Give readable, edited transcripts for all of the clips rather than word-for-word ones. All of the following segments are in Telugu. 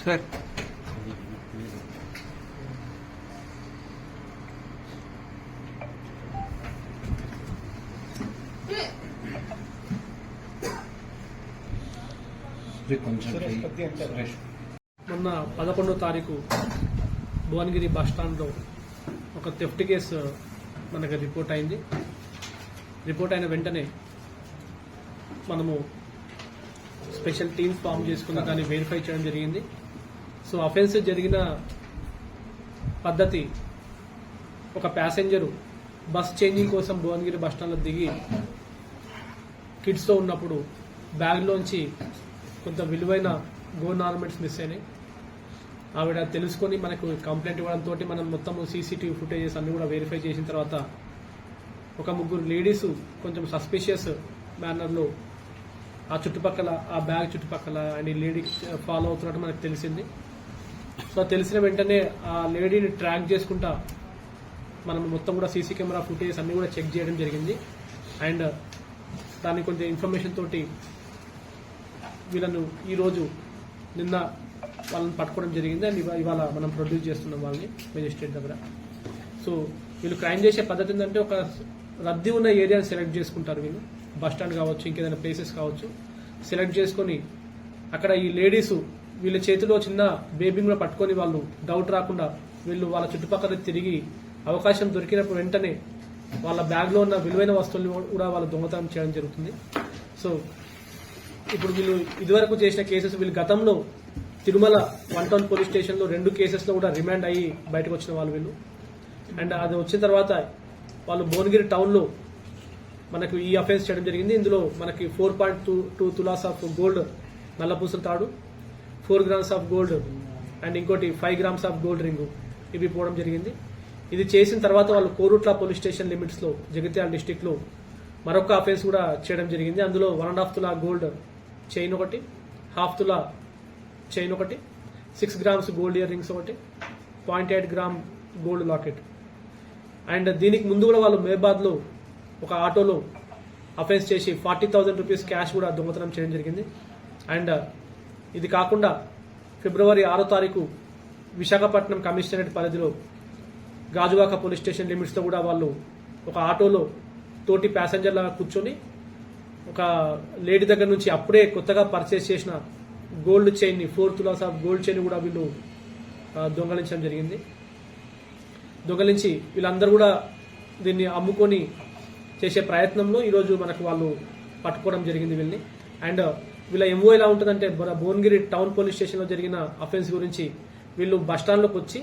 సార్ మొన్న 11వ తారీఖు భువనగిరి బస్టాండ్లో ఒక థెఫ్ట్ కేసు మనకు రిపోర్ట్ అయింది. రిపోర్ట్ అయిన వెంటనే మనము స్పెషల్ టీమ్ ఫామ్ చేసుకున్న దాన్ని వెరిఫై చేయడం జరిగింది. సో అఫెన్స్ జరిగిన పద్ధతి, ఒక ప్యాసింజరు బస్ చేంజింగ్ కోసం భువనగిరి బస్టాండ్లో దిగి కిడ్స్తో ఉన్నప్పుడు బ్యాగ్లోంచి కొంత విలువైన గోల్డ్ ఆర్నమెంట్స్ మిస్ అయినాయి. ఆవిడ తెలుసుకొని మనకు కంప్లైంట్ ఇవ్వడంతో మనం మొత్తం సీసీటీవీ ఫుటేజెస్ అన్ని కూడా వెరిఫై చేసిన తర్వాత ఒక 3 లేడీస్ కొంచెం సస్పిషియస్ మేనర్లో ఆ చుట్టుపక్కల, ఆ బ్యాగ్ చుట్టుపక్కల అండ్ ఈ లేడీ ఫాలో అవుతున్నట్టు మనకు తెలిసింది. సో తెలిసిన వెంటనే ఆ లేడీని ట్రాక్ చేసుకుంటా మనం మొత్తం కూడా సీసీ కెమెరా ఫుటేజెస్ అన్ని కూడా చెక్ చేయడం జరిగింది. అండ్ దానికి కొంచెం ఇన్ఫర్మేషన్ తోటి వీళ్ళను ఈరోజు నిన్న వాళ్ళని పట్టుకోవడం జరిగింది. అండ్ ఇవాళ మనం ప్రొడ్యూస్ చేస్తున్నాం వాళ్ళని మెజిస్ట్రేట్ దగ్గర. సో వీళ్ళు క్రైమ్ చేసే పద్ధతి ఏంటంటే, ఒక రద్దీ ఉన్న ఏరియాని సెలెక్ట్ చేసుకుంటారు వీళ్ళు, బస్ స్టాండ్ కావచ్చు, ఇంకేదైనా ప్లేసెస్ కావచ్చు, సెలెక్ట్ చేసుకొని అక్కడ ఈ లేడీస్ వీళ్ళ చేతిలో చిన్న బేబీని కూడా పట్టుకొని వాళ్ళు డౌట్ రాకుండా వీళ్ళు వాళ్ళ చుట్టుపక్కల తిరిగి అవకాశం దొరికినప్పుడు వెంటనే వాళ్ళ బ్యాగ్లో ఉన్న విలువైన వస్తువులను కూడా వాళ్ళు దొంగతనం చేయడం జరుగుతుంది. సో ఇప్పుడు వీళ్ళు ఇదివరకు చేసిన కేసెస్, వీళ్ళు గతంలో తిరుమల 1 టౌన్ పోలీస్ స్టేషన్లో 2 కేసెస్లో కూడా రిమాండ్ అయ్యి బయటకు వచ్చిన వాళ్ళు వీళ్ళు. అండ్ అది వచ్చిన తర్వాత వాళ్ళు భువనగిరి టౌన్లో మనకు ఈ అఫెన్స్ చేయడం జరిగింది. ఇందులో మనకి 4.2 తులాస్ ఆఫ్ గోల్డ్ నల్లపూసల తాడు, 4 గ్రామ్స్ ఆఫ్ గోల్డ్ అండ్ ఇంకోటి 5 గ్రామ్స్ ఆఫ్ గోల్డ్ రింగు ఇవి పోవడం జరిగింది. ఇది చేసిన తర్వాత వాళ్ళు కోరుట్ల పోలీస్ స్టేషన్ లిమిట్స్లో జగిత్యాల డిస్టిక్లో మరొక అఫెన్స్ కూడా చేయడం జరిగింది. అందులో 1.5 తులా గోల్డ్ చైన్ ఒకటి, 1/2 తులా చైన్ ఒకటి, 6 గ్రామ్స్ గోల్డ్ ఇయర్ రింగ్స్ ఒకటి, 0.8 గ్రామ్ గోల్డ్ లాకెట్. అండ్ దీనికి ముందు కూడా వాళ్ళు మేబాద్లో ఒక ఆటోలో అఫెన్స్ చేసి 40,000 రూపీస్ క్యాష్ కూడా దొంగతనం చేయడం జరిగింది. అండ్ ఇది కాకుండా ఫిబ్రవరి 6వ తారీఖు విశాఖపట్నం కమిషనరేట్ పరిధిలో గాజువాక పోలీస్ స్టేషన్ లిమిట్స్తో కూడా వాళ్ళు ఒక ఆటోలో తోటి ప్యాసింజర్లాగా కూర్చొని ఒక లేడీ దగ్గర నుంచి అప్పుడే కొత్తగా పర్చేస్ చేసిన గోల్డ్ చైన్ని, 4 తులాస్ ఆఫ్ గోల్డ్ చైన్ కూడా వీళ్ళు దొంగలించడం జరిగింది. దొంగలించి వీళ్ళందరూ కూడా దీన్ని అమ్ముకొని చేసే ప్రయత్నంలో ఈరోజు మనకు వాళ్ళు పట్టుకోవడం జరిగింది వీళ్ళని. అండ్ వీళ్ళ ఎంఓ ఎలా ఉంటుందంటే, భువనగిరి టౌన్ పోలీస్ స్టేషన్లో జరిగిన అఫెన్స్ గురించి వీళ్ళు బస్టాండ్లోకి వచ్చి,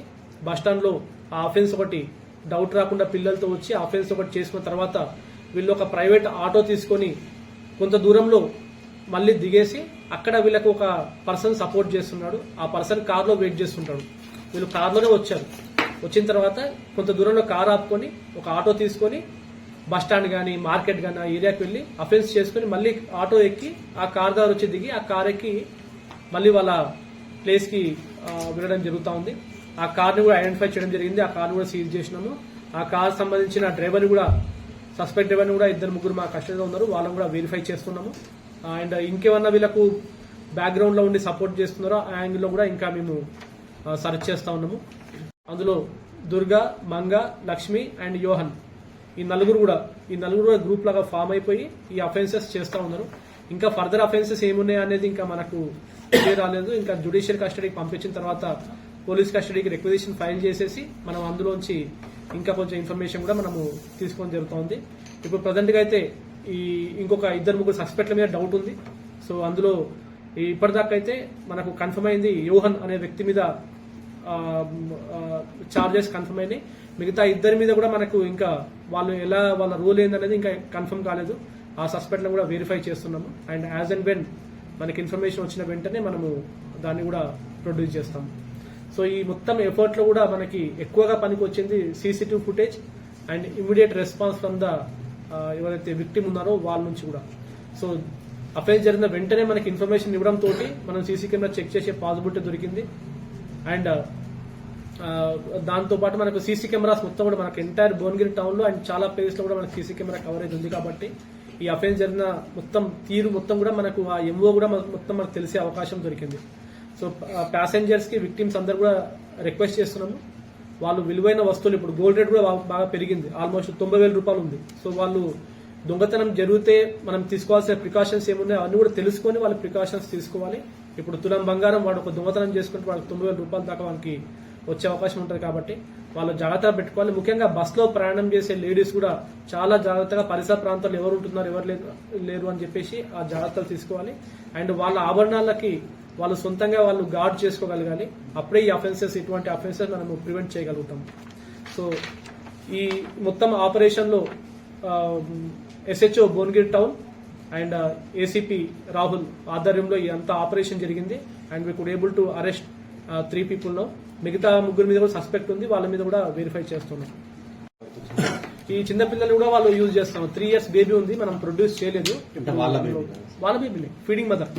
బస్టాండ్లో ఆ అఫెన్స్ ఒకటి డౌట్ రాకుండా పిల్లలతో వచ్చి ఆ అఫెన్స్ ఒకటి చేసుకున్న తర్వాత వీళ్ళు ఒక ప్రైవేట్ ఆటో తీసుకొని కొంత దూరంలో మళ్ళీ దిగేసి అక్కడ వీళ్ళకు ఒక పర్సన్ సపోర్ట్ చేస్తున్నాడు, ఆ పర్సన్ కార్లో వెయిట్ చేస్తుంటాడు. వీళ్ళు కార్లోనే వచ్చారు. వచ్చిన తర్వాత కొంత దూరంలో కార్ ఆపుకొని ఒక ఆటో తీసుకొని బస్ స్టాండ్ కానీ మార్కెట్ కానీ ఆ ఏరియాకి వెళ్ళి అఫెన్స్ చేసుకుని మళ్ళీ ఆటో ఎక్కి ఆ కార్ దగ్గర వచ్చి దిగి ఆ కార్ ఎక్కి మళ్ళీ వాళ్ళ ప్లేస్కి వెళ్ళడం జరుగుతూ ఉంది. ఆ కార్ని కూడా ఐడెంటిఫై చేయడం జరిగింది. ఆ కార్ని కూడా సీజ్ చేసినాము. ఆ కార్ సంబంధించిన డ్రైవర్ని కూడా, సస్పెక్ట్ డ్రైవర్ని కూడా 2-3 మా కస్టడీలో ఉన్నారు, వాళ్ళని కూడా వెరిఫై చేస్తున్నాము. అండ్ ఇంకేమన్నా వీళ్ళకు బ్యాక్గ్రౌండ్లో ఉండి సపోర్ట్ చేస్తున్నారో ఆ యాంగిల్లో కూడా ఇంకా మేము సర్చ్ చేస్తూ ఉన్నాము. అందులో దుర్గా, మంగ, లక్ష్మి అండ్ యోహన్, ఈ నలుగురు కూడా గ్రూప్ లాగా ఫామ్ అయిపోయి ఈ అఫెన్సెస్ చేస్తూ ఉన్నారు. ఇంకా ఫర్దర్ అఫెన్సెస్ ఏమున్నాయి అనేది ఇంకా మనకు క్లియర్ రాలేదు. ఇంకా జ్యుడిషియల్ కస్టడీకి పంపించిన తర్వాత పోలీస్ కస్టడీకి రిక్వెజిషన్ ఫైల్ చేసేసి మనం అందులోంచి ఇంకా కొంచెం ఇన్ఫర్మేషన్ కూడా మనము తీసుకోవడం జరుగుతుంది. ఇప్పుడు ప్రజెంట్గా అయితే ఈ ఇంకొక 2-3 సస్పెక్ట్ల మీద డౌట్ ఉంది. సో అందులో ఇప్పటిదాకా అయితే మనకు కన్ఫర్మ్ అయింది యోహన్ అనే వ్యక్తి మీద చార్జెస్ కన్ఫర్మ్ అయినాయి. మిగతా 2 మీద కూడా మనకు ఇంకా వాళ్ళ రోల్ ఏందనేది ఇంకా కన్ఫర్మ్ కాలేదు. ఆ సస్పెక్ట్లను కూడా వెరిఫై చేస్తున్నాము. అండ్ యాజ్ అండ్ వెన్ మనకి ఇన్ఫర్మేషన్ వచ్చిన వెంటనే మనము దాన్ని కూడా ప్రొడ్యూస్ చేస్తాం. సో ఈ మొత్తం ఎఫర్ట్లో కూడా మనకి ఎక్కువగా పనికి వచ్చింది CCTV footage and immediate response from the ఎవరైతే విక్టిమ్ ఉన్నారో వాళ్ళ నుంచి కూడా. సో అఫెన్స్ జరిగిన వెంటనే మనకి ఇన్ఫర్మేషన్ ఇవ్వడం తోటి మనం సీసీ కెమెరా చెక్ చేసే పాసిబిలిటీ దొరికింది. అండ్ దాంతోపాటు మనకు సీసీ కెమెరాస్ మొత్తం కూడా మనకు ఎంటైర్ భువనగిరి టౌన్లో అండ్ చాలా ప్లేస్లో కూడా మనకు సీసీ కెమెరా కవరేజ్ ఉంది. కాబట్టి ఈ అఫెన్స్ జరిగిన మొత్తం తీరు మొత్తం కూడా మనకు ఆ ఎంఓ కూడా మొత్తం మనకు తెలిసే అవకాశం దొరికింది. సో ప్యాసెంజర్స్కి విక్టిమ్స్ అందరు కూడా రిక్వెస్ట్ చేస్తున్నాము, వాళ్ళు విలువైన వస్తువులు, ఇప్పుడు గోల్డ్ రేట్ కూడా బాగా పెరిగింది, ఆల్మోస్ట్ 90,000 రూపాయలు ఉంది. సో వాళ్ళు దొంగతనం జరిగితే మనం తీసుకోవాల్సిన ప్రికాషన్స్ ఏమున్నాయో అన్ని కూడా తెలుసుకొని వాళ్ళు ప్రికాషన్స్ తీసుకోవాలి. ఇప్పుడు తులం బంగారం వాడు ఒక దొంగతనం చేసుకుంటే వాళ్ళకి 90,000 రూపాయల దాకా వాళ్ళకి వచ్చే అవకాశం ఉంటుంది. కాబట్టి వాళ్ళు జాగ్రత్తగా పెట్టుకోవాలి. ముఖ్యంగా బస్సులో ప్రయాణం చేసే లేడీస్ కూడా చాలా జాగ్రత్తగా పరిసర ప్రాంతాల్లో ఎవరు ఉంటున్నారు ఎవరు లేరు అని చెప్పేసి ఆ జాగ్రత్తలు తీసుకోవాలి. అండ్ వాళ్ళ ఆభరణాలకి వాళ్ళు సొంతంగా వాళ్ళు గార్డ్ చేసుకోగలగాలి. అప్పుడే ఈ అఫెన్సెస్, ఇటువంటి అఫెన్సెస్ మనము ప్రివెంట్ చేయగలుగుతాం. సో ఈ మొత్తం ఆపరేషన్లో SHO Bhuvanagiri town and ACP Rahul ఆధ్వర్యంలో ఈ అంతా ఆపరేషన్ జరిగింది. And we could able to arrest 3 people now. మిగతా 3 మీద కూడా సస్పెక్ట్ ఉంది, వాళ్ళ మీద కూడా వెరిఫై చేస్తున్నాం. ఈ చిన్న పిల్లలు కూడా వాళ్ళు యూజ్ చేస్తాం. 3 years బేబీ ఉంది, మనం ప్రొడ్యూస్ చేయలేదు. వాళ్ళ బేబీ ఫీడింగ్ మదర్.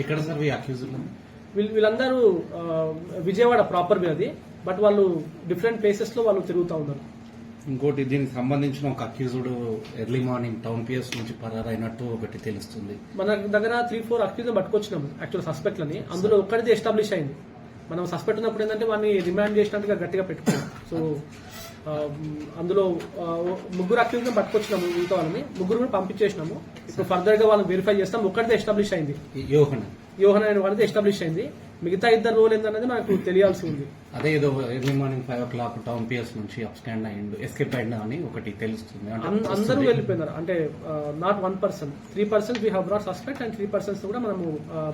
వీళ్ళందరూ విజయవాడ ప్రాపర్ అది, బట్ వాళ్ళు డిఫరెంట్ ప్లేసెస్ లో వాళ్ళు తిరుగుతూ ఉన్నారు. ఇంకోటి దీనికి సంబంధించిన ఒక accused early morning town PS నుంచి పరారైనట్టు ఒకటి తెలుస్తుంది. మన దగ్గర 3-4 అక్యూజ్ పట్టుకొచ్చినాము యాక్చువల్ సస్పెక్ట్లని. అందులో ఒక్కడిది ఎస్టాబ్లిష్ అయింది. మనం సస్పెక్ట్ ఉన్నప్పుడు ఏంటంటే వాడిని రిమాండ్ చేసినట్టుగా గట్టిగా పెట్టుకున్నాం. సో అందులో 3 అక్యూజ్ని పట్టుకొచ్చినాము, మిగతా వాళ్ళని 3 కూడా పంపించేసినాము. ఇప్పుడు ఫర్దర్ గా వాళ్ళని వెరిఫై చేస్తాం. ఒక్కడితే ఎస్టాబ్లిష్ అయింది, యోహన్ అనే వాళ్ళది ఎస్టాబ్లిష్ అయింది. మిగతా 2 రోల్ ఏంటనేది మనకు తెలియాల్సి ఉంది. అదే ఏదో early morning 5 o'clock town PS నుంచి అప్స్టాండ్ అయ్యిండు, ఎస్కేప్ అయ్యిండు అని ఒకటి తెలుస్తుంది. అందరూ వెళ్ళిపోయినారు. అంటే not 1 person, 3 persons we have brought suspect and 3 persons కూడా మనము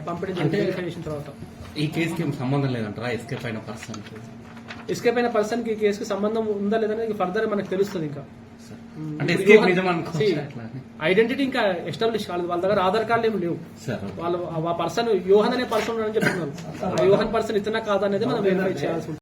పంపిణీ వెరిఫై చేసిన తర్వాత. ఈ కేసుకి ఏం సంబంధం లేదంటారా? ఎస్కేప్ అయిన పర్సన్ కి ఈ కేసుకి సంబంధం ఉందా లేదనేది ఫర్దర్ మనకు తెలుస్తుంది. ఇంకా ఐడెంటిటీ ఇంకా ఎస్టాబ్లిష్ కాలేదు. వాళ్ళ దగ్గర ఆధార్ కార్డు ఏమి లేవు. వాళ్ళు ఆ పర్సన్ యోహన్ అనే పర్సన్ అని చెప్తున్నారు. ఆ యోహన్ పర్సన్ ఇతనా కాదా అనేది మనం వెరిఫై చేయాల్సి ఉంటుంది.